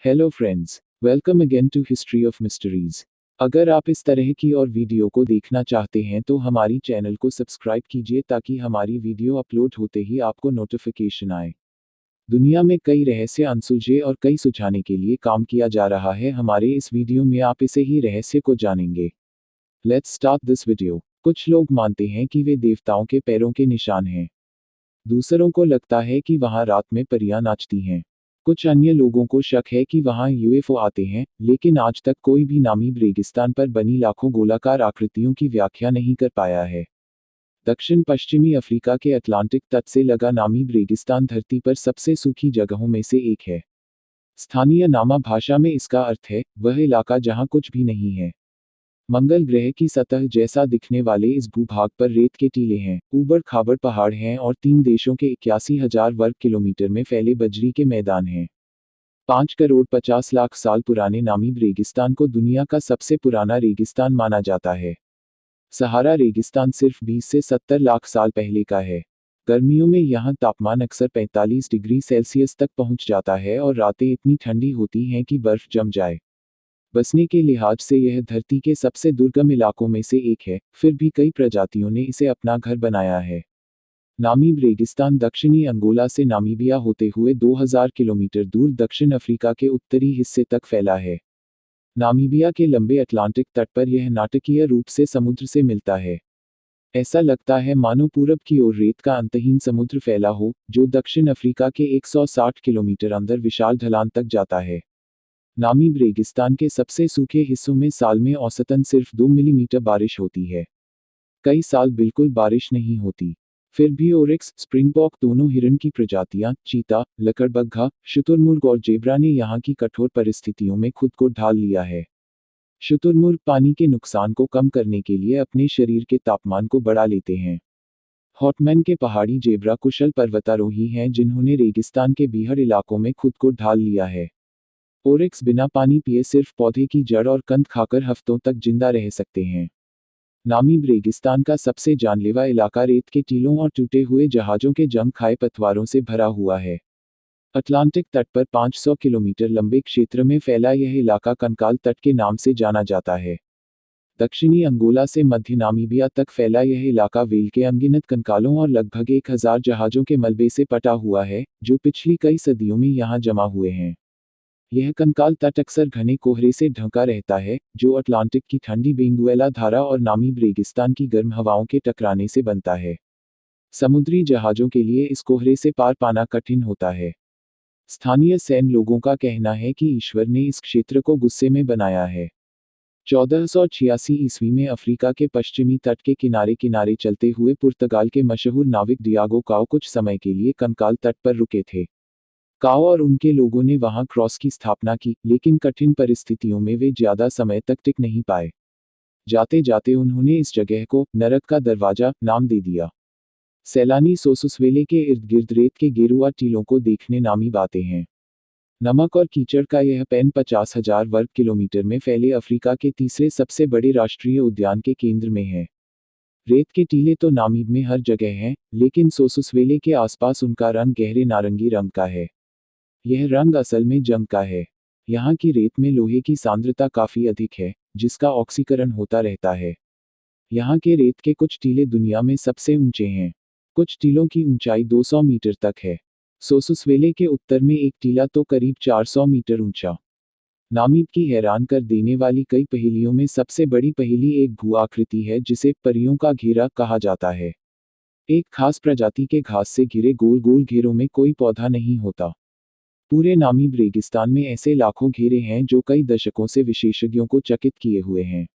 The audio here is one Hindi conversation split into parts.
Hello friends, welcome again to history of mysteries. अगर आप इस तरह की और वीडियो को देखना चाहते हैं तो हमारी चैनल को सब्सक्राइब कीजिए ताकि हमारी वीडियो अपलोड होते ही आपको नोटिफिकेशन आए। दुनिया में कई रहस्य अनसुलझे और कई सुझाने के लिए काम किया जा रहा है। हमारे इस वीडियो में आप इसे ही रहस्य को जानेंगे। Let's start this video. कुछ लोग मानते हैं कि वे देवताओं के पैरों के निशान हैं। दूसरों को लगता है कि वहां रात में परियां नाचती हैं। कुछ अन्य लोगों को शक है कि वहां यूएफओ आते हैं, लेकिन आज तक कोई भी नामीब रेगिस्तान पर बनी लाखों गोलाकार आकृतियों की व्याख्या नहीं कर पाया है। दक्षिण पश्चिमी अफ्रीका के अटलांटिक तट से लगा नामीब रेगिस्तान धरती पर सबसे सूखी जगहों में से एक है। स्थानीय नामा भाषा में इसका अर्थ है वह इलाका जहां कुछ भी नहीं है। मंगल ग्रह की सतह जैसा दिखने वाले इस भूभाग पर रेत के टीले हैं, ऊबड़ खाबड़ पहाड़ हैं और 3 देशों के 81,000 वर्ग किलोमीटर में फैले बजरी के मैदान हैं। 5 करोड़ 50 लाख साल पुराने नामीब रेगिस्तान को दुनिया का सबसे पुराना रेगिस्तान माना जाता है। सहारा रेगिस्तान सिर्फ 20 से 70 लाख साल पहले का है। गर्मियों में यहाँ तापमान अक्सर 45 डिग्री सेल्सियस तक पहुँच जाता है और रातें इतनी ठंडी होती हैं कि बर्फ जम जाए। बसने के लिहाज से यह धरती के सबसे दुर्गम इलाकों में से एक है, फिर भी कई प्रजातियों ने इसे अपना घर बनाया है। नामीब रेगिस्तान दक्षिणी अंगोला से नामीबिया होते हुए 2000 किलोमीटर दूर दक्षिण अफ्रीका के उत्तरी हिस्से तक फैला है। नामीबिया के लंबे अटलांटिक तट पर यह नाटकीय रूप से समुद्र से मिलता है। ऐसा लगता है मानो पूरब की ओर रेत का अंतहीन समुद्र फैला हो, जो दक्षिण अफ्रीका के 160 किलोमीटर अंदर विशाल ढलान तक जाता है। नामीब रेगिस्तान के सबसे सूखे हिस्सों में साल में औसतन सिर्फ 2 मिलीमीटर बारिश होती है। कई साल बिल्कुल बारिश नहीं होती। फिर भी ओरिक्स, स्प्रिंगबॉक दोनों हिरण की प्रजातियां, चीता, लकड़बग्घा, शुतुरमुर्ग और जेब्रा ने यहाँ की कठोर परिस्थितियों में खुद को ढाल लिया है। शुतुरमुर्ग पानी के नुकसान को कम करने के लिए अपने शरीर के तापमान को बढ़ा लेते हैं। हॉटमैन के पहाड़ी जेब्रा कुशल पर्वतारोही हैं जिन्होंने रेगिस्तान के बीहड़ इलाकों में खुद को ढाल लिया है। ओरिक्स बिना पानी पिए सिर्फ पौधे की जड़ और कंद खाकर हफ्तों तक जिंदा रह सकते हैं। नामीब रेगिस्तान का सबसे जानलेवा इलाका रेत के टीलों और टूटे हुए जहाजों के जंग खाए पतवारों से भरा हुआ है। अटलांटिक तट पर 500 किलोमीटर लंबे क्षेत्र में फैला यह इलाका कंकाल तट के नाम से जाना जाता है। दक्षिणी अंगोला से मध्य नामीबिया तक फैला यह इलाका वेल के अनगिनत कंकालों और लगभग 1000 जहाजों के मलबे से पटा हुआ है, जो पिछली कई सदियों में यहाँ जमा हुए हैं। यह कंकाल तट अक्सर घने कोहरे से ढंका रहता है, जो अटलांटिक की ठंडी बेंगुएला धारा और नामीब रेगिस्तान की गर्म हवाओं के टकराने से बनता है। समुद्री जहाजों के लिए इस कोहरे से पार पाना कठिन होता है। स्थानीय सैन लोगों का कहना है कि ईश्वर ने इस क्षेत्र को गुस्से में बनाया है। 1486 ईस्वी में अफ्रीका के पश्चिमी तट के किनारे किनारे चलते हुए पुर्तगाल के मशहूर नाविक डियागो काओ कुछ समय के लिए कंकाल तट पर रुके थे। काओ और उनके लोगों ने वहां क्रॉस की स्थापना की, लेकिन कठिन परिस्थितियों में वे ज्यादा समय तक टिक नहीं पाए। जाते जाते उन्होंने इस जगह को नरक का दरवाजा नाम दे दिया। सैलानी सोसुसवेले के इर्द गिर्द रेत के गेरुआ टीलों को देखने नामीब आते हैं। नमक और कीचड़ का यह पैन 50,000 वर्ग किलोमीटर में फैले अफ्रीका के तीसरे सबसे बड़े राष्ट्रीय उद्यान के केंद्र में है। रेत के टीले तो नामीब में हर जगह हैं, लेकिन सोसुसवेले के आसपास उनका रंग गहरे नारंगी रंग का है। यह रंग असल में जंग का है। यहाँ की रेत में लोहे की सांद्रता काफी अधिक है, जिसका ऑक्सीकरण होता रहता है। यहाँ के रेत के कुछ टीले दुनिया में सबसे ऊंचे हैं। कुछ टीलों की ऊंचाई 200 मीटर तक है। सोसुसवेले के उत्तर में एक टीला तो करीब 400 मीटर ऊंचा। नामीब की हैरान कर देने वाली कई पहेलियों में सबसे बड़ी पहेली एक भू आकृति है जिसे परियों का घेरा कहा जाता है। एक खास प्रजाति के घास से घिरे गोल गोल घेरों में कोई पौधा नहीं होता। पूरे नामीब रेगिस्तान में ऐसे लाखों घेरे हैं जो कई दशकों से विशेषज्ञों को चकित किए हुए हैं।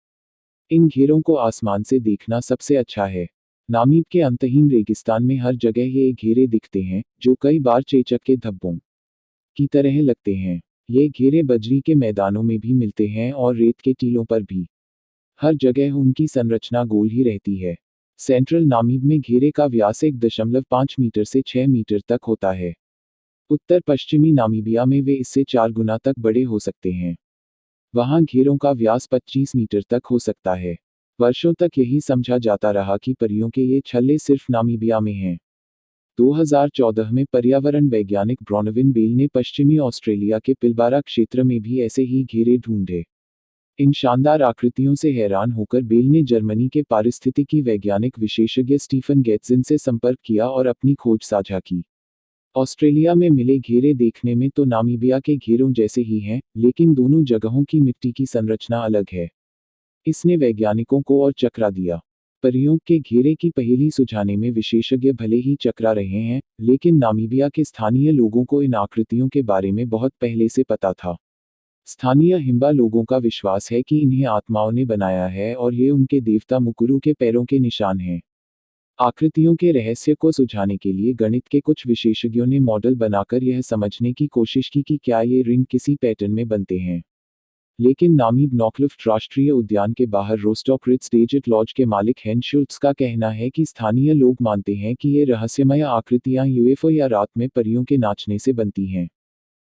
इन घेरों को आसमान से देखना सबसे अच्छा है। नामीब के अंतहीन रेगिस्तान में हर जगह ये घेरे दिखते हैं, जो कई बार चेचक के धब्बों की तरह लगते हैं। ये घेरे बजरी के मैदानों में भी मिलते हैं और रेत के टीलों पर भी। हर जगह उनकी संरचना गोल ही रहती है। सेंट्रल नामीब में घेरे का व्यास 1.5 मीटर से 6 मीटर तक होता है। उत्तर पश्चिमी नामीबिया में वे इससे 4 गुना तक बड़े हो सकते हैं। वहां घेरों का व्यास 25 मीटर तक हो सकता है। वर्षों तक यही समझा जाता रहा कि परियों के ये छल्ले सिर्फ नामीबिया में हैं। 2014 में पर्यावरण वैज्ञानिक ब्रॉनविन बेल ने पश्चिमी ऑस्ट्रेलिया के पिलबारा क्षेत्र में भी ऐसे ही घेरे ढूंढे। इन शानदार आकृतियों से हैरान होकर बेल ने जर्मनी के पारिस्थितिकी वैज्ञानिक विशेषज्ञ स्टीफन गेत्जिन से संपर्क किया और अपनी खोज साझा की। ऑस्ट्रेलिया में मिले घेरे देखने में तो नामीबिया के घेरों जैसे ही हैं, लेकिन दोनों जगहों की मिट्टी की संरचना अलग है। इसने वैज्ञानिकों को और चकरा दिया। परियों के घेरे की पहेली सुलझाने में विशेषज्ञ भले ही चकरा रहे हैं, लेकिन नामीबिया के स्थानीय लोगों को इन आकृतियों के बारे में बहुत पहले से पता था। स्थानीय हिम्बा लोगों का विश्वास है कि इन्हें आत्माओं ने बनाया है और ये उनके देवता मुकुरु के पैरों के निशान हैं। आकृतियों के रहस्य को सुलझाने के लिए गणित के कुछ विशेषज्ञों ने मॉडल बनाकर यह समझने की कोशिश की कि क्या ये रिंग किसी पैटर्न में बनते हैं। लेकिन नामीब नॉकलुफ्ट राष्ट्रीय उद्यान के बाहर रोस्टॉक रिट्ज डेजर्ट लॉज के मालिक हेन शुल्ट्ज का कहना है कि स्थानीय लोग मानते हैं कि ये रहस्यमय आकृतियां यूएफओ या रात में परियों के नाचने से बनती हैं।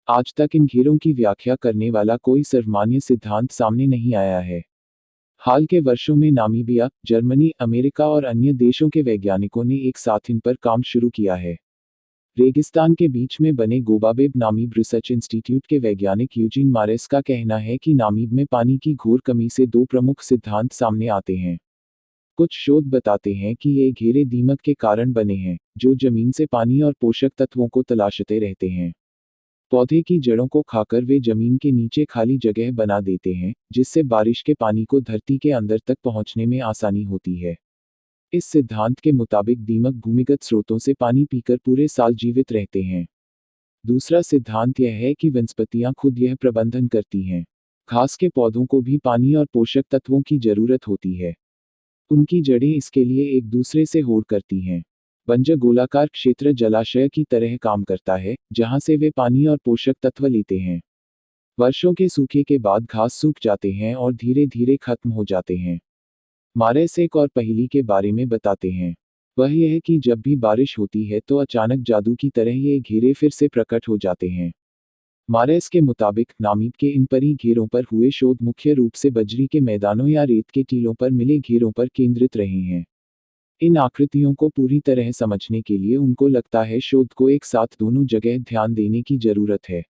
आज तक इन घेरों की व्याख्या करने वाला कोई सर्वमान्य सिद्धांत सामने नहीं आया है। हाल के वर्षों में नामीबिया, जर्मनी, अमेरिका और अन्य देशों के वैज्ञानिकों ने एक साथ इन पर काम शुरू किया है। रेगिस्तान के बीच में बने गोबाबेब नामीब रिसर्च इंस्टीट्यूट के वैज्ञानिक यूजीन मारेस का कहना है कि नामीब में पानी की घोर कमी से दो प्रमुख सिद्धांत सामने आते हैं। कुछ शोध बताते हैं कि ये घेरे दीमक के कारण बने हैं, जो जमीन से पानी और पोषक तत्वों को तलाशते रहते हैं। पौधे की जड़ों को खाकर वे जमीन के नीचे खाली जगह बना देते हैं, जिससे बारिश के पानी को धरती के अंदर तक पहुंचने में आसानी होती है। इस सिद्धांत के मुताबिक दीमक भूमिगत स्रोतों से पानी पीकर पूरे साल जीवित रहते हैं। दूसरा सिद्धांत यह है कि वनस्पतियां खुद यह प्रबंधन करती हैं। घास के पौधों को भी पानी और पोषक तत्वों की जरूरत होती है। उनकी जड़ें इसके लिए एक दूसरे से होड़ करती हैं। बंजर गोलाकार क्षेत्र जलाशय की तरह काम करता है, जहां से वे पानी और पोषक तत्व लेते हैं। वर्षों के सूखे के बाद घास सूख जाते हैं और धीरे धीरे खत्म हो जाते हैं। मारेस एक और पहेली के बारे में बताते हैं। वह यह है कि जब भी बारिश होती है तो अचानक जादू की तरह ये घेरे फिर से प्रकट हो जाते हैं। मारेस के मुताबिक नामीब के इन परी घेरों पर हुए शोध मुख्य रूप से बजरी के मैदानों या रेत के टीलों पर मिले घेरों पर केंद्रित रहे हैं। इन आकृतियों को पूरी तरह समझने के लिए उनको लगता है शोध को एक साथ दोनों जगह ध्यान देने की जरूरत है।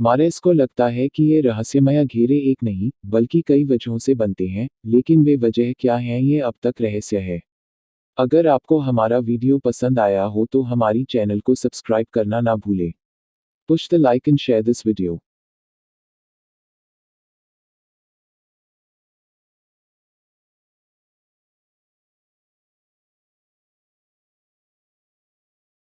मारेस को लगता है कि ये रहस्यमय घेरे एक नहीं, बल्कि कई वजहों से बनते हैं, लेकिन वे वजह क्या हैं ये अब तक रहस्य है। अगर आपको हमारा वीडियो पसंद आया हो तो हमारी चैनल को सब्सक्राइब करना ना भूलें। Push the like and share this video.